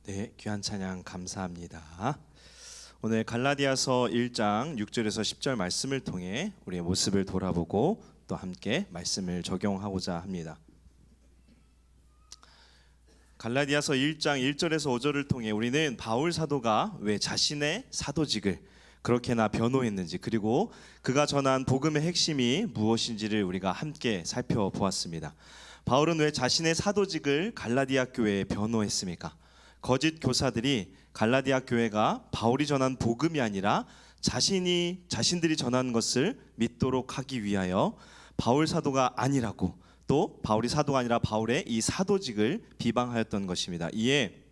네, 귀한 찬양 감사합니다. 오늘 갈라디아서 1장 6절에서 10절 말씀을 통해 우리의 모습을 돌아보고 또 함께 말씀을 적용하고자 합니다. 갈라디아서 1장 1절에서 5절을 통해 우리는 바울 사도가 왜 자신의 사도직을 그렇게나 변호했는지, 그리고 그가 전한 복음의 핵심이 무엇인지를 우리가 함께 살펴보았습니다. 바울은 왜 자신의 사도직을 갈라디아 교회에 변호했습니까? 거짓 교사들이 갈라디아 교회가 바울이 전한 복음이 아니라 자신들이 전하는 것을 믿도록 하기 위하여 바울 사도가 아니라고, 또 바울이 사도가 아니라 바울의 이 사도직을 비방하였던 것입니다. 이에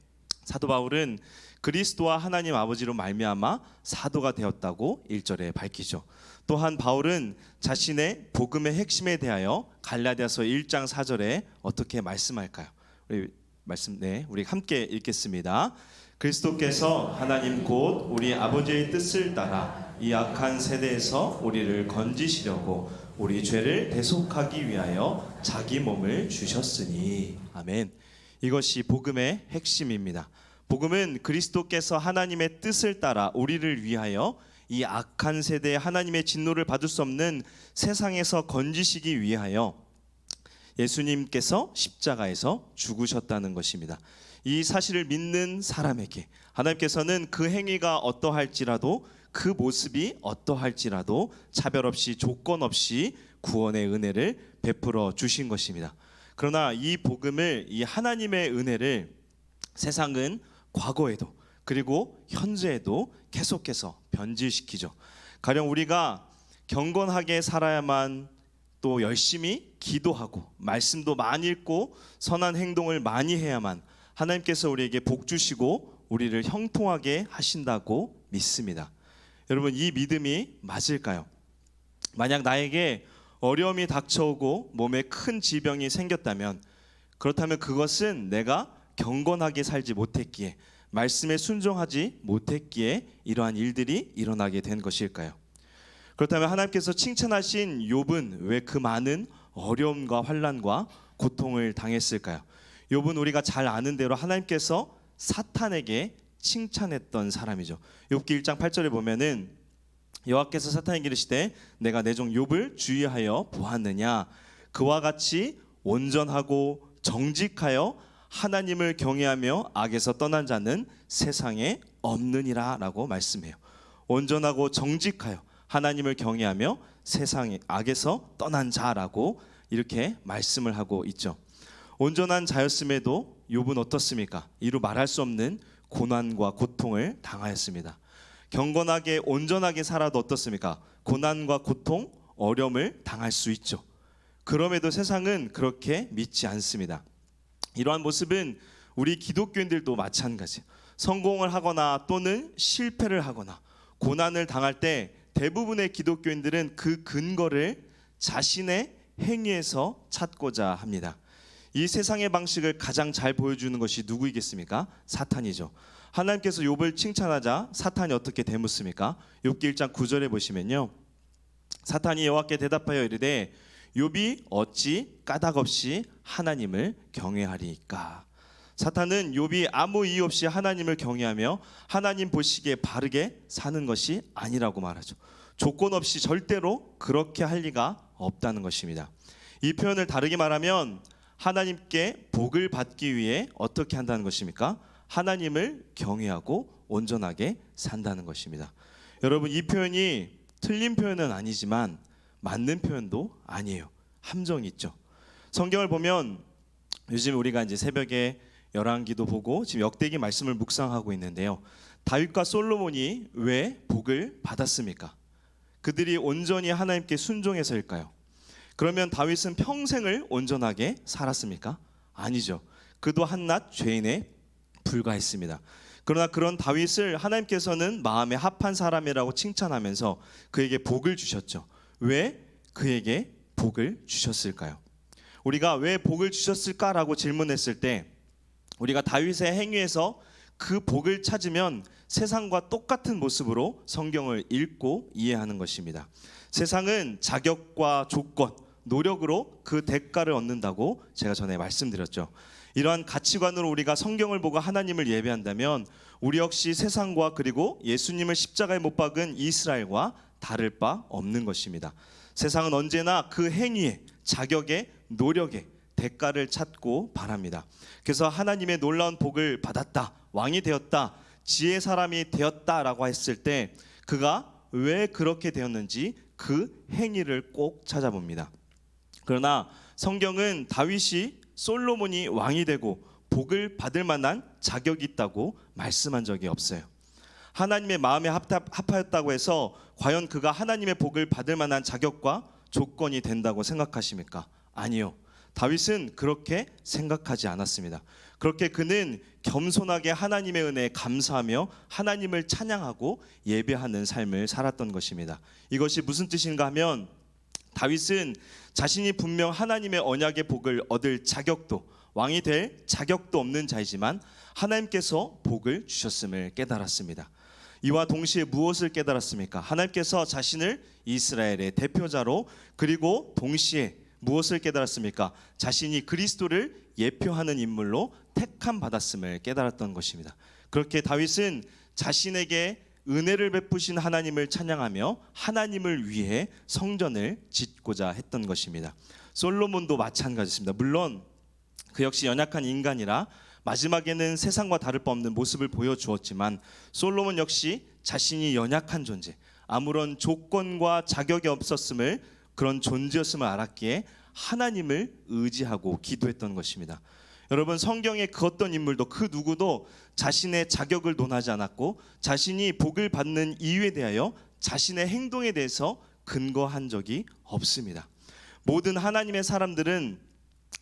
사도 바울은 그리스도와 하나님 아버지로 말미암아 사도가 되었다고 1절에 밝히죠. 또한 바울은 자신의 복음의 핵심에 대하여 갈라디아서 1장 4절에 어떻게 말씀할까요? 우리 함께 읽겠습니다. 그리스도께서 하나님 곧 우리 아버지의 뜻을 따라 이 악한 세대에서 우리를 건지시려고 우리 죄를 대속하기 위하여 자기 몸을 주셨으니. 아멘. 이것이 복음의 핵심입니다. 복음은 그리스도께서 하나님의 뜻을 따라 우리를 위하여 이 악한 세대에 하나님의 진노를 받을 수 없는 세상에서 건지시기 위하여 예수님께서 십자가에서 죽으셨다는 것입니다. 이 사실을 믿는 사람에게 하나님께서는 그 행위가 어떠할지라도, 그 모습이 어떠할지라도 차별 없이, 조건 없이 구원의 은혜를 베풀어 주신 것입니다. 그러나 이 복음을, 이 하나님의 은혜를 세상은 과거에도 그리고 현재에도 계속해서 변질시키죠. 가령 우리가 경건하게 살아야만, 또 열심히 기도하고 말씀도 많이 읽고 선한 행동을 많이 해야만 하나님께서 우리에게 복 주시고 우리를 형통하게 하신다고 믿습니다. 여러분, 이 믿음이 맞을까요? 만약 나에게 어려움이 닥쳐오고 몸에 큰 질병이 생겼다면, 그렇다면 그것은 내가 경건하게 살지 못했기에, 말씀에 순종하지 못했기에 이러한 일들이 일어나게 된 것일까요? 그렇다면 하나님께서 칭찬하신 욥은 왜 그 많은 어려움과 환난과 고통을 당했을까요? 욥은 우리가 잘 아는 대로 하나님께서 사탄에게 칭찬했던 사람이죠. 욥기 1장 8절에 보면은 여호와께서 사탄에게 이르시되 내가 내 종 욥을 주의하여 보았느냐, 그와 같이 온전하고 정직하여 하나님을 경외하며 악에서 떠난 자는 세상에 없느니라 라고 말씀해요. 온전하고 정직하여 하나님을 경외하며 세상의 악에서 떠난 자라고 이렇게 말씀을 하고 있죠. 온전한 자였음에도 욥은 어떻습니까? 이루 말할 수 없는 고난과 고통을 당하였습니다. 경건하게 온전하게 살아도 어떻습니까? 고난과 고통, 어려움을 당할 수 있죠. 그럼에도 세상은 그렇게 믿지 않습니다. 이러한 모습은 우리 기독교인들도 마찬가지예요. 성공을 하거나 또는 실패를 하거나 고난을 당할 때 대부분의 기독교인들은 그 근거를 자신의 행위에서 찾고자 합니다. 이 세상의 방식을 가장 잘 보여주는 것이 누구이겠습니까? 사탄이죠. 하나님께서 욥을 칭찬하자 사탄이 어떻게 대묻습니까? 욥기 1장 9절에 보시면요, 사탄이 여호와께 대답하여 이르되 욥이 어찌 까닭없이 하나님을 경외하리이까. 사탄은 욥이 아무 이유 없이 하나님을 경외하며 하나님 보시기에 바르게 사는 것이 아니라고 말하죠. 조건 없이 절대로 그렇게 할 리가 없다는 것입니다. 이 표현을 다르게 말하면 하나님께 복을 받기 위해 어떻게 한다는 것입니까? 하나님을 경외하고 온전하게 산다는 것입니다. 여러분, 이 표현이 틀린 표현은 아니지만 맞는 표현도 아니에요. 함정이 있죠. 성경을 보면 요즘 우리가 이제 새벽에 열왕기도 보고 지금 역대기 말씀을 묵상하고 있는데요, 다윗과 솔로몬이 왜 복을 받았습니까? 그들이 온전히 하나님께 순종해서일까요? 그러면 다윗은 평생을 온전하게 살았습니까? 아니죠. 그도 한낱 죄인에 불과했습니다. 그러나 그런 다윗을 하나님께서는 마음에 합한 사람이라고 칭찬하면서 그에게 복을 주셨죠. 왜 그에게 복을 주셨을까요? 우리가 왜 복을 주셨을까라고 질문했을 때 우리가 다윗의 행위에서 그 복을 찾으면 세상과 똑같은 모습으로 성경을 읽고 이해하는 것입니다. 세상은 자격과 조건, 노력으로 그 대가를 얻는다고 제가 전에 말씀드렸죠. 이러한 가치관으로 우리가 성경을 보고 하나님을 예배한다면 우리 역시 세상과 그리고 예수님을 십자가에 못 박은 이스라엘과 다를 바 없는 것입니다. 세상은 언제나 그 행위에, 자격에, 노력에 대가를 찾고 바랍니다. 그래서 하나님의 놀라운 복을 받았다, 왕이 되었다, 지혜의 사람이 되었다라고 했을 때 그가 왜 그렇게 되었는지 그 행위를 꼭 찾아봅니다. 그러나 성경은 다윗이 솔로몬이 왕이 되고 복을 받을 만한 자격이 있다고 말씀한 적이 없어요. 하나님의 마음에 합하였다고 해서 과연 그가 하나님의 복을 받을 만한 자격과 조건이 된다고 생각하십니까? 아니요. 다윗은 그렇게 생각하지 않았습니다. 그렇게 그는 겸손하게 하나님의 은혜에 감사하며 하나님을 찬양하고 예배하는 삶을 살았던 것입니다. 이것이 무슨 뜻인가 하면 다윗은 자신이 분명 하나님의 언약의 복을 얻을 자격도, 왕이 될 자격도 없는 자이지만 하나님께서 복을 주셨음을 깨달았습니다. 이와 동시에 무엇을 깨달았습니까? 하나님께서 자신을 이스라엘의 대표자로, 그리고 동시에 무엇을 깨달았습니까? 자신이 그리스도를 예표하는 인물로 택함 받았음을 깨달았던 것입니다. 그렇게 다윗은 자신에게 은혜를 베푸신 하나님을 찬양하며 하나님을 위해 성전을 짓고자 했던 것입니다. 솔로몬도 마찬가지입니다. 물론 그 역시 연약한 인간이라 마지막에는 세상과 다를 바 없는 모습을 보여주었지만 솔로몬 역시 자신이 연약한 존재, 아무런 조건과 자격이 없었음을, 그런 존재였음을 알았기에 하나님을 의지하고 기도했던 것입니다. 여러분, 성경의 그 어떤 인물도 그 누구도 자신의 자격을 논하지 않았고 자신이 복을 받는 이유에 대하여 자신의 행동에 대해서 근거한 적이 없습니다. 모든 하나님의 사람들은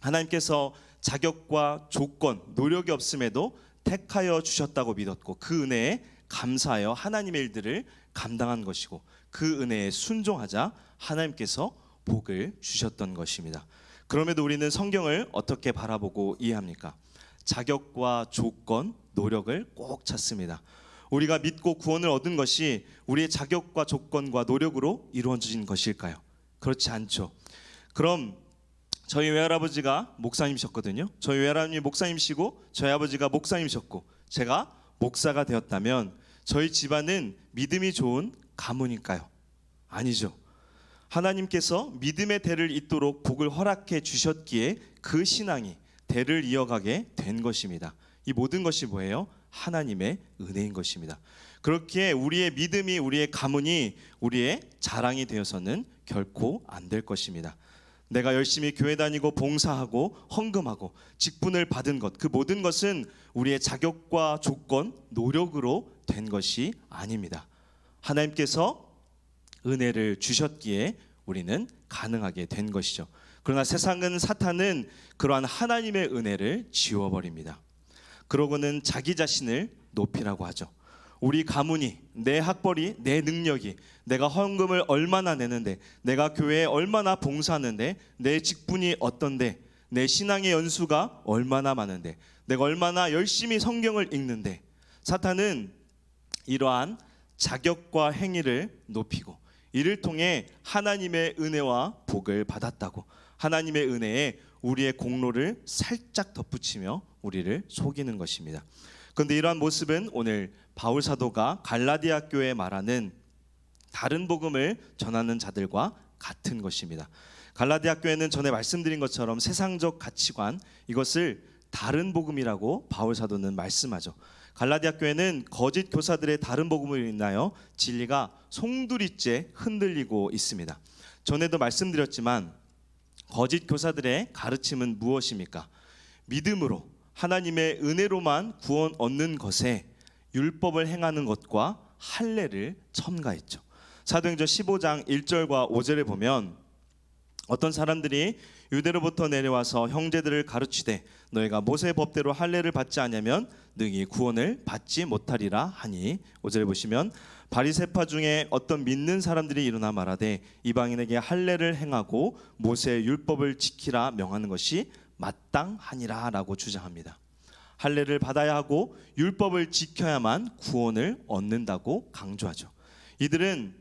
하나님께서 자격과 조건, 노력이 없음에도 택하여 주셨다고 믿었고 그 은혜에 감사하여 하나님의 일들을 감당한 것이고 그 은혜에 순종하자 하나님께서 복을 주셨던 것입니다. 그럼에도 우리는 성경을 어떻게 바라보고 이해합니까? 자격과 조건, 노력을 꼭 찾습니다. 우리가 믿고 구원을 얻은 것이 우리의 자격과 조건과 노력으로 이루어진 것일까요? 그렇지 않죠. 그럼 저희 외할아버지가 목사님이셨거든요. 저희 외할아버님이 목사님이시고 저희 아버지가 목사님이셨고 제가 목사가 되었다면 저희 집안은 믿음이 좋은 가문일까요? 아니죠. 하나님께서 믿음의 대를 잇도록 복을 허락해 주셨기에 그 신앙이 대를 이어가게 된 것입니다. 이 모든 것이 뭐예요? 하나님의 은혜인 것입니다. 그렇기에 우리의 믿음이, 우리의 가문이 우리의 자랑이 되어서는 결코 안 될 것입니다. 내가 열심히 교회 다니고 봉사하고 헌금하고 직분을 받은 것, 그 모든 것은 우리의 자격과 조건, 노력으로 된 것이 아닙니다. 하나님께서 은혜를 주셨기에 우리는 가능하게 된 것이죠. 그러나 세상은, 사탄은 그러한 하나님의 은혜를 지워버립니다. 그러고는 자기 자신을 높이라고 하죠. 우리 가문이, 내 학벌이, 내 능력이, 내가 헌금을 얼마나 내는데, 내가 교회에 얼마나 봉사하는데, 내 직분이 어떤데, 내 신앙의 연수가 얼마나 많은데, 내가 얼마나 열심히 성경을 읽는데, 사탄은 이러한 자격과 행위를 높이고 이를 통해 하나님의 은혜와 복을 받았다고, 하나님의 은혜에 우리의 공로를 살짝 덧붙이며 우리를 속이는 것입니다. 그런데 이러한 모습은 오늘 바울 사도가 갈라디아 교회에 말하는 다른 복음을 전하는 자들과 같은 것입니다. 갈라디아 교회는 전에 말씀드린 것처럼 세상적 가치관, 이것을 다른 복음이라고 바울 사도는 말씀하죠. 갈라디아 교회는 거짓 교사들의 다른 복음으로 인하여 진리가 송두리째 흔들리고 있습니다. 전에도 말씀드렸지만 거짓 교사들의 가르침은 무엇입니까? 믿음으로, 하나님의 은혜로만 구원 얻는 것에 율법을 행하는 것과 할례를 첨가했죠. 사도행전 15장 1절과 5절에 보면 어떤 사람들이 유대로부터 내려와서 형제들을 가르치되 너희가 모세의 법대로 할례를 받지 않으면 능히 구원을 받지 못하리라 하니, 5절에 보시면 바리새파 중에 어떤 믿는 사람들이 일어나 말하되 이방인에게 할례를 행하고 모세의 율법을 지키라 명하는 것이 마땅하니라 라고 주장합니다. 할례를 받아야 하고 율법을 지켜야만 구원을 얻는다고 강조하죠. 이들은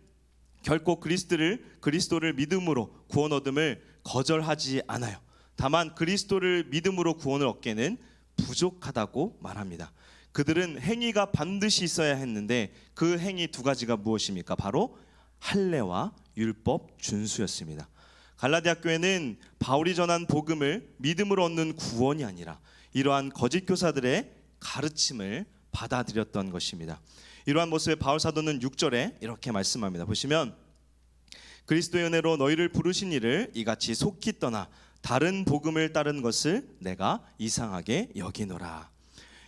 결코 그리스도를 믿음으로 구원 얻음을 거절하지 않아요. 다만 그리스도를 믿음으로 구원을 얻기에는 부족하다고 말합니다. 그들은 행위가 반드시 있어야 했는데 그 행위 두 가지가 무엇입니까? 바로 할례와 율법 준수였습니다. 갈라디아 교회는 바울이 전한 복음을 믿음으로 얻는 구원이 아니라 이러한 거짓 교사들의 가르침을 받아들였던 것입니다. 이러한 모습에 바울 사도는 6절에 이렇게 말씀합니다. 보시면 그리스도의 은혜로 너희를 부르신 이를 이같이 속히 떠나 다른 복음을 따른 것을 내가 이상하게 여기노라.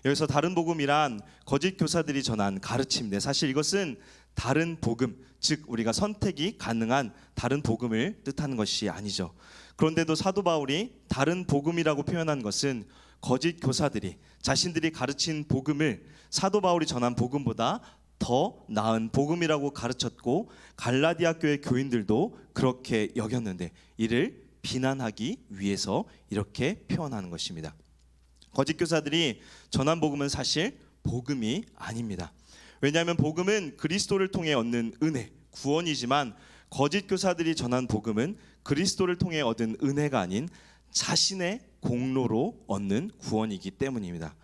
여기서 다른 복음이란 거짓 교사들이 전한 가르침인데 사실 이것은 다른 복음, 즉 우리가 선택이 가능한 다른 복음을 뜻하는 것이 아니죠. 그런데도 사도 바울이 다른 복음이라고 표현한 것은 거짓 교사들이 자신들이 가르친 복음을 사도 바울이 전한 복음보다 더 나은 복음이라고 가르쳤고 갈라디아 교회 교인들도 그렇게 여겼는데 이를 비난하기 위해서 이렇게 표현하는 것입니다. 거짓 교사들이 전한 복음은 사실 복음이 아닙니다. 왜냐하면 복음은 그리스도를 통해 얻는 은혜, 구원이지만 거짓 교사들이 전한 복음은 그리스도를 통해 얻은 은혜가 아닌 자신의 공로로 얻는 구원이기 때문입니다.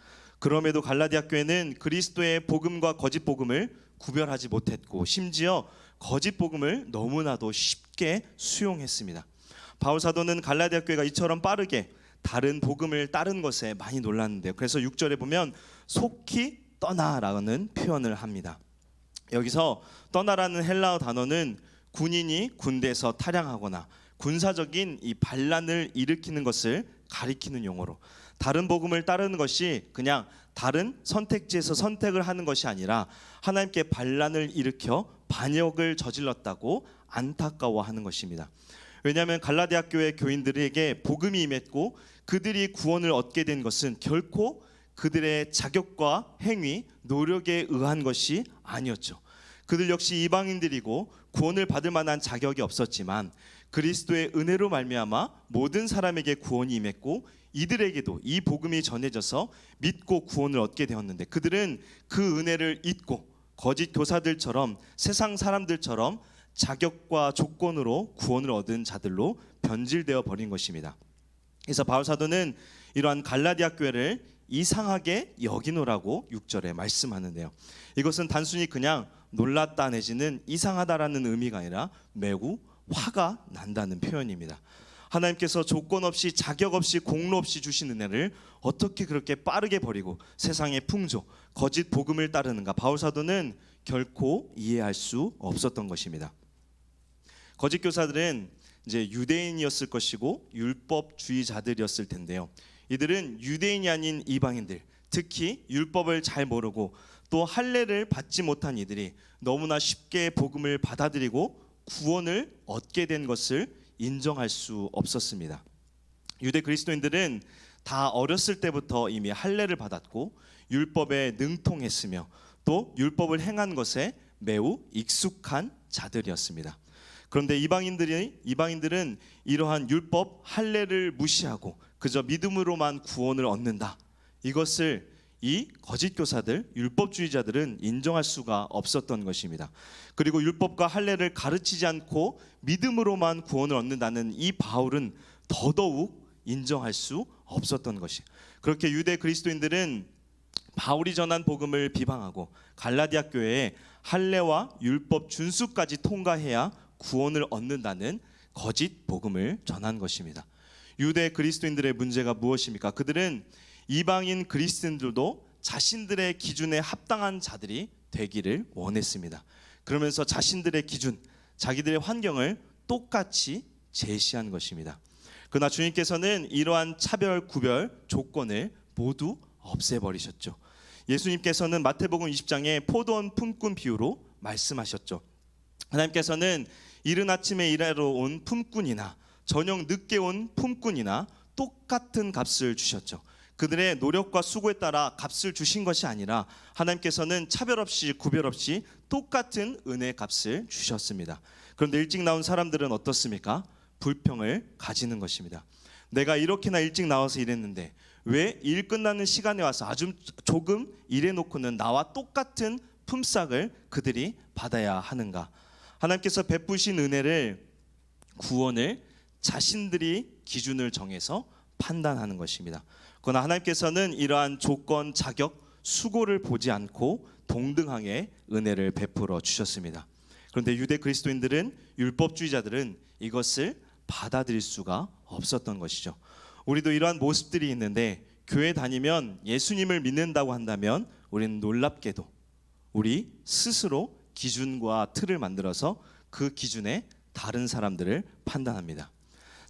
그럼에도 갈라디아 교회는 그리스도의 복음과 거짓 복음을 구별하지 못했고 심지어 거짓 복음을 너무나도 쉽게 수용했습니다. 바울 사도는 갈라디아 교회가 이처럼 빠르게 다른 복음을 따른 것에 많이 놀랐는데요. 그래서 6절에 보면 속히 떠나라는 표현을 합니다. 여기서 떠나라는 헬라어 단어는 군인이 군대에서 탈양하거나 군사적인 이 반란을 일으키는 것을 가리키는 용어로 다른 복음을 따르는 것이 그냥 다른 선택지에서 선택을 하는 것이 아니라 하나님께 반란을 일으켜 반역을 저질렀다고 안타까워하는 것입니다. 왜냐하면 갈라디아 교회 교인들에게 복음이 임했고 그들이 구원을 얻게 된 것은 결코 그들의 자격과 행위, 노력에 의한 것이 아니었죠. 그들 역시 이방인들이고 구원을 받을 만한 자격이 없었지만 그리스도의 은혜로 말미암아 모든 사람에게 구원이 임했고 이들에게도 이 복음이 전해져서 믿고 구원을 얻게 되었는데 그들은 그 은혜를 잊고 거짓 교사들처럼 세상 사람들처럼 자격과 조건으로 구원을 얻은 자들로 변질되어 버린 것입니다. 그래서 바울 사도는 이러한 갈라디아 교회를 이상하게 여기노라고 6절에 말씀하는데요. 이것은 단순히 그냥 놀랐다 내지는 이상하다라는 의미가 아니라 매우 화가 난다는 표현입니다. 하나님께서 조건 없이 자격 없이 공로 없이 주신 은혜를 어떻게 그렇게 빠르게 버리고 세상의 풍조, 거짓 복음을 따르는가? 바울 사도는 결코 이해할 수 없었던 것입니다. 거짓 교사들은 이제 유대인이었을 것이고 율법주의자들이었을 텐데요. 이들은 유대인이 아닌 이방인들, 특히 율법을 잘 모르고 또 할례를 받지 못한 이들이 너무나 쉽게 복음을 받아들이고 구원을 얻게 된 것을 인정할 수 없었습니다. 유대 그리스도인들은 다 어렸을 때부터 이미 할례를 받았고 율법에 능통했으며 또 율법을 행한 것에 매우 익숙한 자들이었습니다. 그런데 이방인들은 이러한 율법 할례를 무시하고 그저 믿음으로만 구원을 얻는다. 이것을 이 거짓 교사들, 율법주의자들은 인정할 수가 없었던 것입니다. 그리고 율법과 할례를 가르치지 않고 믿음으로만 구원을 얻는다는 이 바울은 더더욱 인정할 수 없었던 것이. 그렇게 유대 그리스도인들은 바울이 전한 복음을 비방하고 갈라디아 교회에 할례와 율법 준수까지 통과해야 구원을 얻는다는 거짓 복음을 전한 것입니다. 유대 그리스도인들의 문제가 무엇입니까? 그들은 이방인 그리스도인들도 자신들의 기준에 합당한 자들이 되기를 원했습니다. 그러면서 자신들의 기준, 자기들의 환경을 똑같이 제시한 것입니다. 그러나 주님께서는 이러한 차별, 구별, 조건을 모두 없애버리셨죠. 예수님께서는 마태복음 20장에 포도원 품꾼 비유로 말씀하셨죠. 하나님께서는 이른 아침에 일하러 온 품꾼이나 저녁 늦게 온 품꾼이나 똑같은 값을 주셨죠. 그들의 노력과 수고에 따라 값을 주신 것이 아니라 하나님께서는 차별 없이 구별 없이 똑같은 은혜의 값을 주셨습니다. 그런데 일찍 나온 사람들은 어떻습니까? 불평을 가지는 것입니다. 내가 이렇게나 일찍 나와서 일했는데 왜 일 끝나는 시간에 와서 아주 조금 일해놓고는 나와 똑같은 품삯을 그들이 받아야 하는가? 하나님께서 베푸신 은혜를, 구원을 자신들이 기준을 정해서 판단하는 것입니다. 그러나 하나님께서는 이러한 조건, 자격, 수고를 보지 않고 동등하게 은혜를 베풀어 주셨습니다. 그런데 유대 그리스도인들은, 율법주의자들은 이것을 받아들일 수가 없었던 것이죠. 우리도 이러한 모습들이 있는데, 교회 다니면 예수님을 믿는다고 한다면 우리는 놀랍게도 우리 스스로 기준과 틀을 만들어서 그 기준에 다른 사람들을 판단합니다.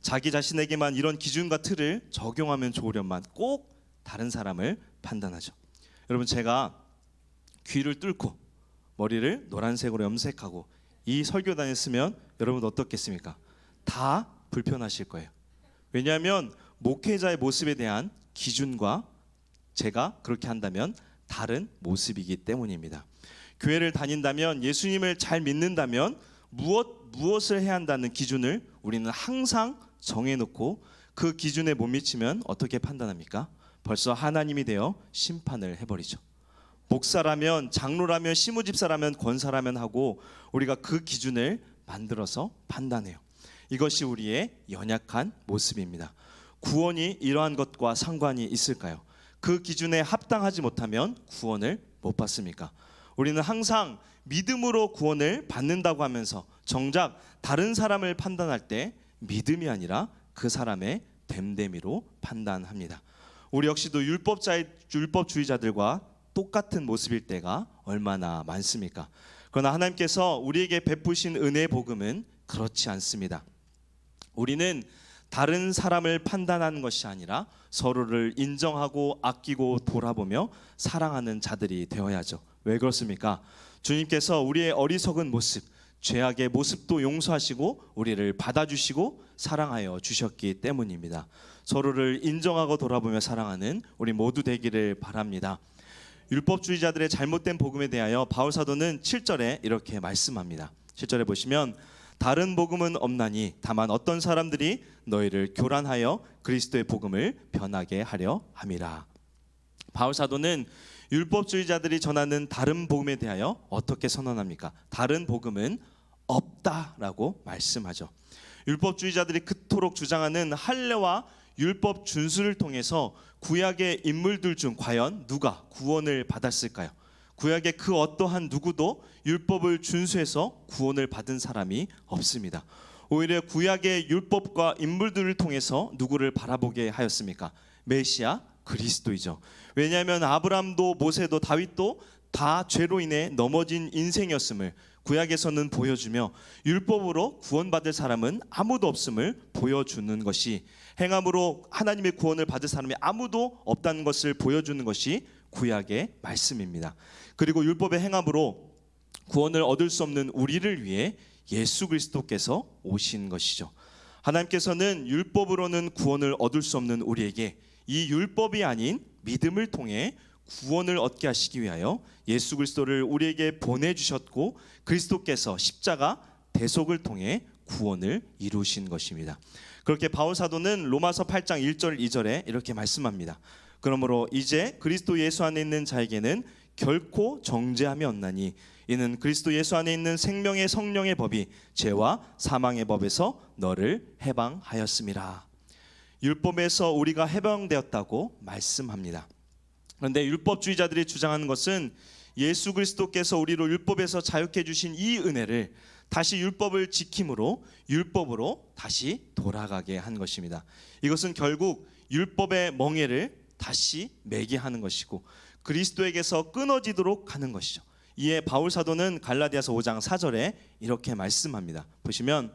자기 자신에게만 이런 기준과 틀을 적용하면 좋으련만 꼭 다른 사람을 판단하죠. 여러분, 제가 귀를 뚫고 머리를 노란색으로 염색하고 이 설교 다녔으면 여러분 어떻겠습니까? 다 불편하실 거예요. 왜냐하면 목회자의 모습에 대한 기준과 제가 그렇게 한다면 다른 모습이기 때문입니다. 교회를 다닌다면, 예수님을 잘 믿는다면 무엇을 해야 한다는 기준을 우리는 항상 정해놓고 그 기준에 못 미치면 어떻게 판단합니까? 벌써 하나님이 되어 심판을 해버리죠. 목사라면, 장로라면, 시무집사라면, 권사라면 하고 우리가 그 기준을 만들어서 판단해요. 이것이 우리의 연약한 모습입니다. 구원이 이러한 것과 상관이 있을까요? 그 기준에 합당하지 못하면 구원을 못 받습니까? 우리는 항상 믿음으로 구원을 받는다고 하면서 정작 다른 사람을 판단할 때 믿음이 아니라 그 사람의 됨됨이로 판단합니다. 우리 역시도 율법주의자들과 똑같은 모습일 때가 얼마나 많습니까? 그러나 하나님께서 우리에게 베푸신 은혜의 복음은 그렇지 않습니다. 우리는 다른 사람을 판단하는 것이 아니라 서로를 인정하고 아끼고 돌아보며 사랑하는 자들이 되어야죠. 왜 그렇습니까? 주님께서 우리의 어리석은 모습, 죄악의 모습도 용서하시고 우리를 받아주시고 사랑하여 주셨기 때문입니다. 서로를 인정하고 돌아보며 사랑하는 우리 모두 되기를 바랍니다. 율법주의자들의 잘못된 복음에 대하여 바울 사도는 7절에 이렇게 말씀합니다. 7절에 보시면, 다른 복음은 없나니 다만 어떤 사람들이 너희를 교란하여 그리스도의 복음을 변하게 하려 함이라. 바울 사도는 율법주의자들이 전하는 다른 복음에 대하여 어떻게 선언합니까? 다른 복음은 없다라고 말씀하죠. 율법주의자들이 그토록 주장하는 할례와 율법 준수를 통해서 구약의 인물들 중 과연 누가 구원을 받았을까요? 구약의 그 어떠한 누구도 율법을 준수해서 구원을 받은 사람이 없습니다. 오히려 구약의 율법과 인물들을 통해서 누구를 바라보게 하였습니까? 메시아 그리스도이죠. 왜냐하면 아브라함도 모세도 다윗도 다 죄로 인해 넘어진 인생이었음을 구약에서는 보여주며, 율법으로 구원받을 사람은 아무도 없음을 보여주는 것이, 행함으로 하나님의 구원을 받을 사람이 아무도 없다는 것을 보여주는 것이 구약의 말씀입니다. 그리고 율법의 행함으로 구원을 얻을 수 없는 우리를 위해 예수 그리스도께서 오신 것이죠. 하나님께서는 율법으로는 구원을 얻을 수 없는 우리에게 이 율법이 아닌 믿음을 통해 구원을 얻게 하시기 위하여 예수 그리스도를 우리에게 보내주셨고, 그리스도께서 십자가 대속을 통해 구원을 이루신 것입니다. 그렇게 바울 사도는 로마서 8장 1절 2절에 이렇게 말씀합니다. 그러므로 이제 그리스도 예수 안에 있는 자에게는 결코 정죄함이 없나니 이는 그리스도 예수 안에 있는 생명의 성령의 법이 죄와 사망의 법에서 너를 해방하였음이라. 율법에서 우리가 해방되었다고 말씀합니다. 그런데 율법주의자들이 주장하는 것은 예수 그리스도께서 우리로 율법에서 자유케 해주신 이 은혜를 다시 율법을 지킴으로 율법으로 다시 돌아가게 한 것입니다. 이것은 결국 율법의 멍에를 다시 매게 하는 것이고 그리스도에게서 끊어지도록 하는 것이죠. 이에 바울 사도는 갈라디아서 5장 4절에 이렇게 말씀합니다. 보시면,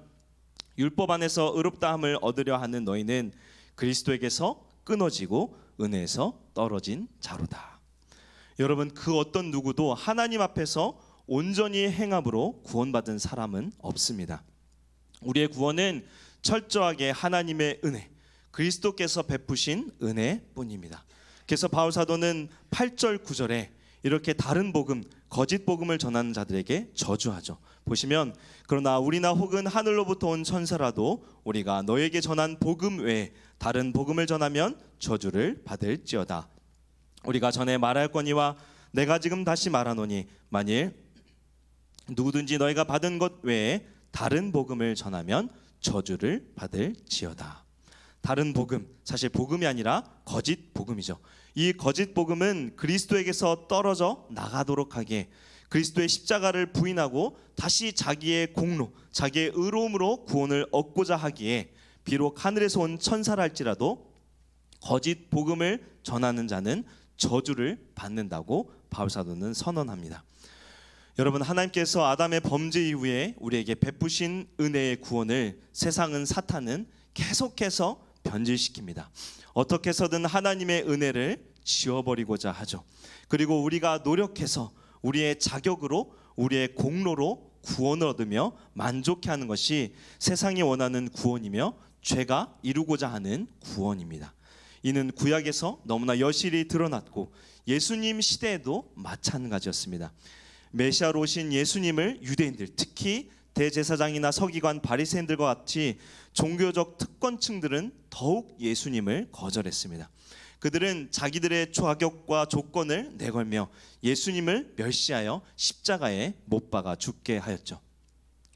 율법 안에서 의롭다함을 얻으려 하는 너희는 그리스도에게서 끊어지고 은혜에서 떨어진 자로다. 여러분, 그 어떤 누구도 하나님 앞에서 온전히 행함으로 구원받은 사람은 없습니다. 우리의 구원은 철저하게 하나님의 은혜, 그리스도께서 베푸신 은혜뿐입니다. 그래서 바울 사도는 8절 9절에 이렇게 다른 복음, 거짓 복음을 전하는 자들에게 저주하죠. 보시면, 그러나 우리나 혹은 하늘로부터 온 천사라도 우리가 너에게 전한 복음 외에 다른 복음을 전하면 저주를 받을지어다. 우리가 전에 말할거니와 내가 지금 다시 말하노니 만일 누구든지 너희가 받은 것 외에 다른 복음을 전하면 저주를 받을지어다. 다른 복음, 사실 복음이 아니라 거짓 복음이죠. 이 거짓 복음은 그리스도에게서 떨어져 나가도록 하게, 그리스도의 십자가를 부인하고 다시 자기의 공로, 자기의 의로움으로 구원을 얻고자 하기에 비록 하늘에서 온 천사라 할지라도 거짓 복음을 전하는 자는 저주를 받는다고 바울 사도는 선언합니다. 여러분, 하나님께서 아담의 범죄 이후에 우리에게 베푸신 은혜의 구원을 세상은, 사탄은 계속해서 변질시킵니다. 어떻게 해서든 하나님의 은혜를 지워버리고자 하죠. 그리고 우리가 노력해서 우리의 자격으로, 우리의 공로로 구원을 얻으며 만족해하는 것이 세상이 원하는 구원이며 죄가 이루고자 하는 구원입니다. 이는 구약에서 너무나 여실히 드러났고 예수님 시대에도 마찬가지였습니다. 메시아로 오신 예수님을 유대인들, 특히 대제사장이나 서기관, 바리새인들과 같이 종교적 특권층들은 더욱 예수님을 거절했습니다. 그들은 자기들의 자격과 조건을 내걸며 예수님을 멸시하여 십자가에 못 박아 죽게 하였죠.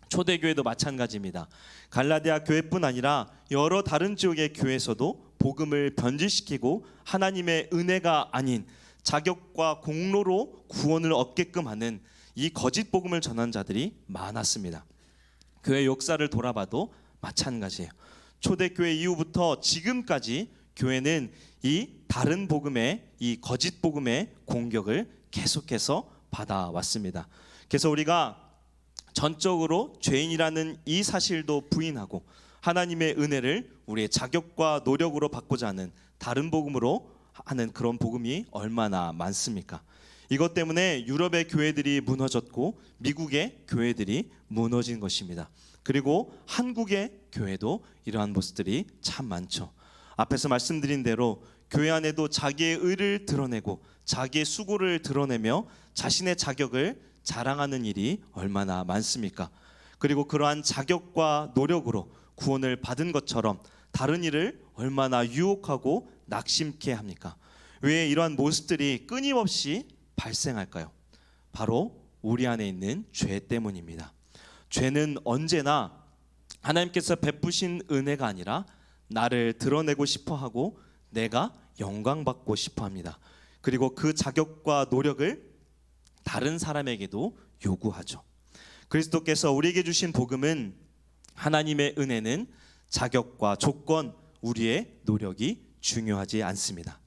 초대교회도 마찬가지입니다. 갈라디아 교회뿐 아니라 여러 다른 지역의 교회에서도 복음을 변질시키고 하나님의 은혜가 아닌 자격과 공로로 구원을 얻게끔 하는 이 거짓 복음을 전한 자들이 많았습니다. 교회 역사를 돌아봐도 마찬가지예요. 초대교회 이후부터 지금까지 교회는 이 다른 복음의, 이 거짓 복음의 공격을 계속해서 받아왔습니다. 그래서 우리가 전적으로 죄인이라는 이 사실도 부인하고 하나님의 은혜를 우리의 자격과 노력으로 받고자 하는 다른 복음으로 하는 그런 복음이 얼마나 많습니까? 이것 때문에 유럽의 교회들이 무너졌고 미국의 교회들이 무너진 것입니다. 그리고 한국의 교회도 이러한 모습들이 참 많죠. 앞에서 말씀드린 대로 교회 안에도 자기의 의를 드러내고 자기의 수고를 드러내며 자신의 자격을 자랑하는 일이 얼마나 많습니까? 그리고 그러한 자격과 노력으로 구원을 받은 것처럼 다른 일을 얼마나 유혹하고 낙심케 합니까? 왜 이러한 모습들이 끊임없이 발생할까요? 바로 우리 안에 있는 죄 때문입니다. 죄는 언제나 하나님께서 베푸신 은혜가 아니라 나를 드러내고 싶어하고 내가 영광받고 싶어합니다. 그리고 그 자격과 노력을 다른 사람에게도 요구하죠. 그리스도께서 우리에게 주신 복음은 하나님의 은혜는 자격과 조건, 우리의 노력이 중요하지 않습니다.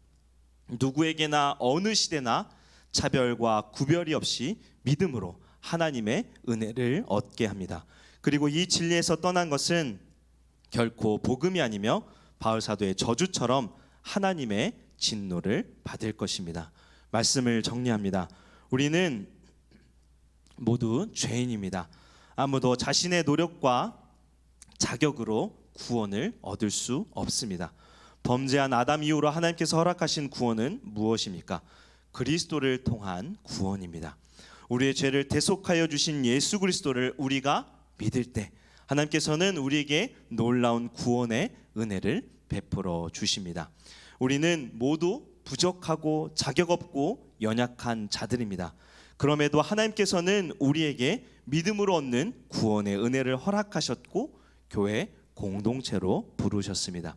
누구에게나 어느 시대나 차별과 구별이 없이 믿음으로 하나님의 은혜를 얻게 합니다. 그리고 이 진리에서 떠난 것은 결코 복음이 아니며 바울 사도의 저주처럼 하나님의 진노를 받을 것입니다. 말씀을 정리합니다. 우리는 모두 죄인입니다. 아무도 자신의 노력과 자격으로 구원을 얻을 수 없습니다. 범죄한 아담 이후로 하나님께서 허락하신 구원은 무엇입니까? 그리스도를 통한 구원입니다. 우리의 죄를 대속하여 주신 예수 그리스도를 우리가 믿을 때 하나님께서는 우리에게 놀라운 구원의 은혜를 베풀어 주십니다. 우리는 모두 부족하고 자격 없고 연약한 자들입니다. 그럼에도 하나님께서는 우리에게 믿음으로 얻는 구원의 은혜를 허락하셨고 교회 공동체로 부르셨습니다.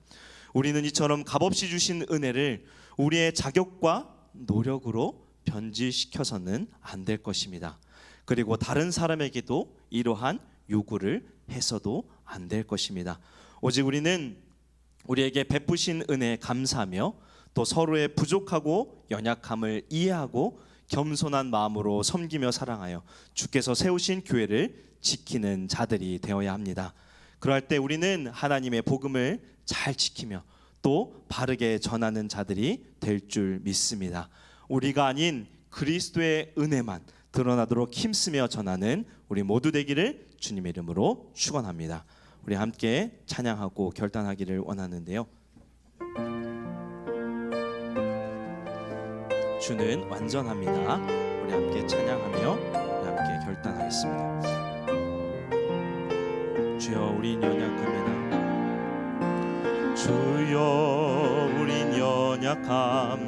우리는 이처럼 값없이 주신 은혜를 우리의 자격과 노력으로 변질시켜서는 안 될 것입니다. 그리고 다른 사람에게도 이러한 요구를 해서도 안 될 것입니다. 오직 우리는 우리에게 베푸신 은혜에 감사하며 또 서로의 부족하고 연약함을 이해하고 겸손한 마음으로 섬기며 사랑하여 주께서 세우신 교회를 지키는 자들이 되어야 합니다. 그럴 때 우리는 하나님의 복음을 잘 지키며 또 바르게 전하는 자들이 될 줄 믿습니다. 우리가 아닌 그리스도의 은혜만 드러나도록 힘쓰며 전하는 우리 모두 되기를 주님의 이름으로 축원합니다. 우리 함께 찬양하고 결단하기를 원하는데요. 주는 완전합니다. 우리 함께 찬양하며 우리 함께 결단하겠습니다. 주여 우린 연약합니다. 주여 우린 연약합니다.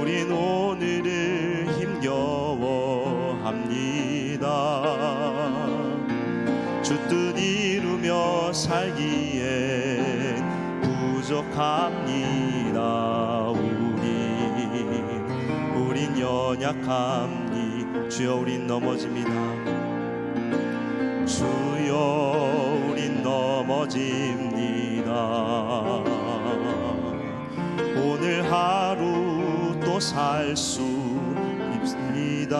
우린 오늘을 힘겨워합니다. 살기에 부족합니다. 우린 연약함니 주여 우린 넘어집니다. 주여 우린 넘어집니다. 오늘 하루 또 살 수 있습니다.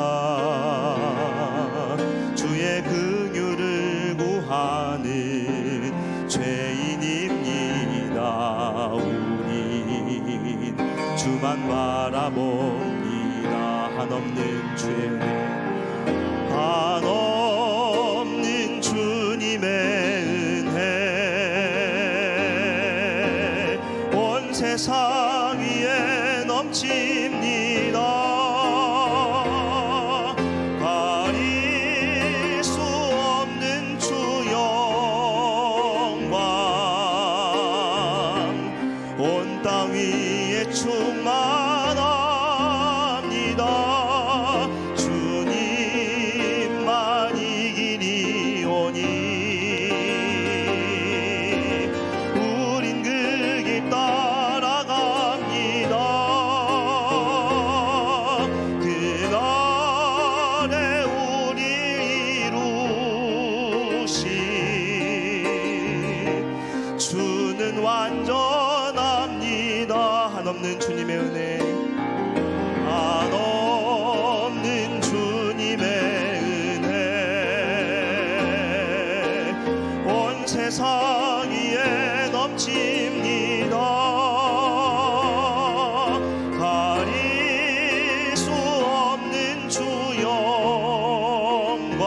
주의 긍휼을 구하는 죄인입니다. 우린 주만 바라봅니다. 한없는 주의 은혜, 한없는 주님의 은혜 온 세상 위에 넘칩니다. 가릴 수 없는 주 영광 온 땅 위에 충만합니다. 주님만 이기리오니 우린 그 길 따라갑니다. 그날에 우리 이루신 주는 완전합니다. 한없는 주님의 은혜, 한없는 주님의 은혜 온 세상 위에 넘칩니다. 가릴 수 없는 주 영광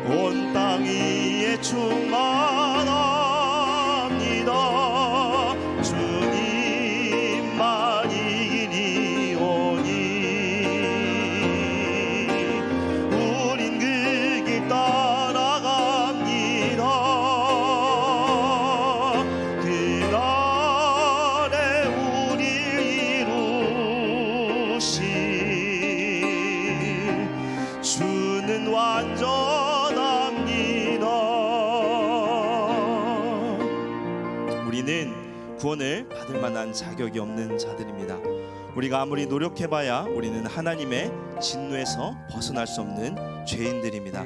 온 땅 위에 충만합니다. 주님만 이기리오니 우린 그 길 따라갑니다. 그날에 우리 이루신 주는 완전합니다. 우리는 구원을 받을 만한 자격이 없는 자들입니다. 우리가 아무리 노력해봐야 우리는 하나님의 진노에서 벗어날 수 없는 죄인들입니다.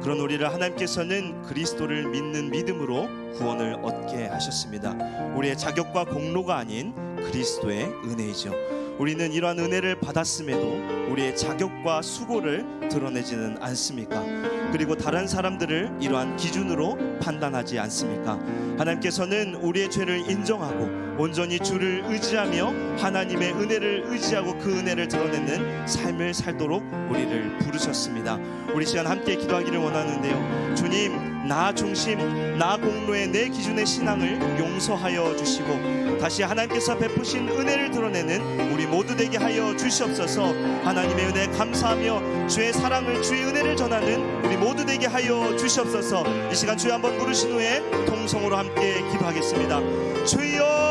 그런 우리를 하나님께서는 그리스도를 믿는 믿음으로 구원을 얻게 하셨습니다. 우리의 자격과 공로가 아닌 그리스도의 은혜이죠. 우리는 이러한 은혜를 받았음에도 우리의 자격과 수고를 드러내지는 않습니까? 그리고 다른 사람들을 이러한 기준으로 판단하지 않습니까? 하나님께서는 우리의 죄를 인정하고 온전히 주를 의지하며 하나님의 은혜를 의지하고 그 은혜를 드러내는 삶을 살도록 우리를 부르셨습니다. 우리 시간 함께 기도하기를 원하는데요. 주님, 나 중심, 나 공로의 내 기준의 신앙을 용서하여 주시고 다시 하나님께서 베푸신 은혜를 드러내는 우리 모두 되게 하여 주시옵소서. 하나님의 은혜 감사하며 주의 사랑을, 주의 은혜를 전하는 우리 모두 되게 하여 주시옵소서. 이 시간 주여 한번 부르신 후에 통성으로 함께 기도하겠습니다. 주여,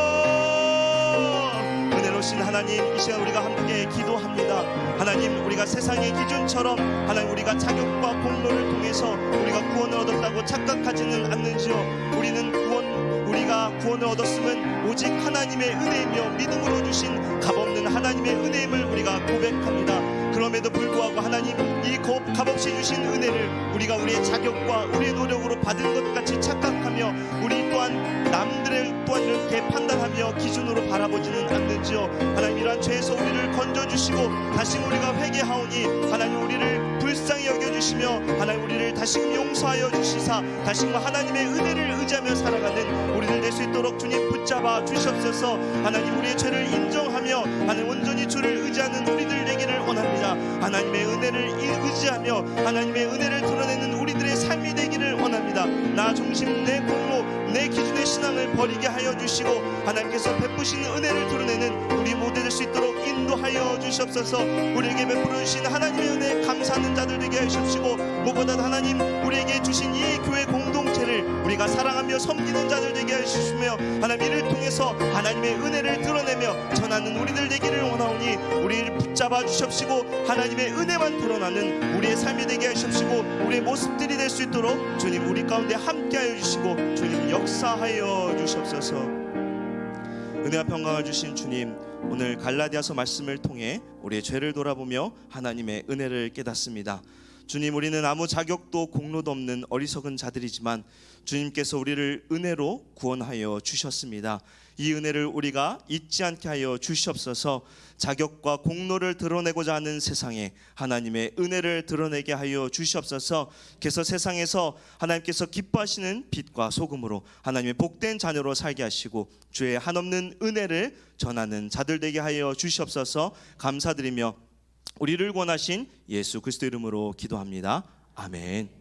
은혜로우신 하나님, 이 시간 우리가 함께 기도합니다. 하나님, 우리가 세상의 기준처럼 하나님 우리가 자격과 공로를 통해서 우리가 구원을 얻었다고 착각하지는 않는지요. 우리가 구원을 얻었음은 오직 하나님의 은혜이며 믿음으로 주신 값없는 하나님의 은혜임을 우리가 고백합니다. 그럼에도 불구하고 하나님, 이 값없이 주신 은혜를 우리가 우리의 자격과 우리의 노력으로 받은 것 같이 착각하며 우리 또한 남들을 또한 이렇게 판단하며 기준으로 바라보지는 않는지요. 하나님, 이러한 죄에서 우리를 건져주시고 다시 우리가 회개하오니 하나님 우리를 불쌍히 여겨주시며 하나님 우리를 다시금 용서하여 주시사 다시금 하나님의 은혜를 의지하며 살아가는 우리들 될 수 있도록 주님 붙잡아 주시옵소서. 하나님, 우리의 죄를 인정하며 하나님 온전히 주를 의지하는 우리들 되기를 원합니다. 하나님의 은혜를 의지하며 하나님의 은혜를 드러내는 우리들의 삶이 되기를 원합니다. 나 중심, 내 공로, 내 기준의 신앙을 버리게 하여 주시고 하나님께서 베푸신 은혜를 드러내는 우리 모두 될 수 있도록 인도하여 주시옵소서. 우리에게 베풀어 주신 하나님의 은혜 감사하는 자들 되게 하시옵시고 무엇보다 하나님 우리에게 주신 이 교회 공동체를 하나님을 우리가 사랑하며 섬기는 자들 되게 하시며 하나님 이를 통해서 하나님의 은혜를 드러내며 전하는 우리들 되기를 원하오니 우리를 붙잡아 주십시고 하나님의 은혜만 드러나는 우리의 삶이 되게 하십시고 우리의 모습들이 될 수 있도록 주님 우리 가운데 함께하여 주시고 주님 역사하여 주시옵소서. 은혜와 평강을 주신 주님, 오늘 갈라디아서 말씀을 통해 우리의 죄를 돌아보며 하나님의 은혜를 깨닫습니다. 주님, 우리는 아무 자격도 공로도 없는 어리석은 자들이지만 주님께서 우리를 은혜로 구원하여 주셨습니다. 이 은혜를 우리가 잊지 않게 하여 주시옵소서. 자격과 공로를 드러내고자 하는 세상에 하나님의 은혜를 드러내게 하여 주시옵소서. 그래서 세상에서 하나님께서 기뻐하시는 빛과 소금으로 하나님의 복된 자녀로 살게 하시고 주의 한없는 은혜를 전하는 자들 되게 하여 주시옵소서. 감사드리며 우리를 구원하신 예수 그리스도 이름으로 기도합니다. 아멘.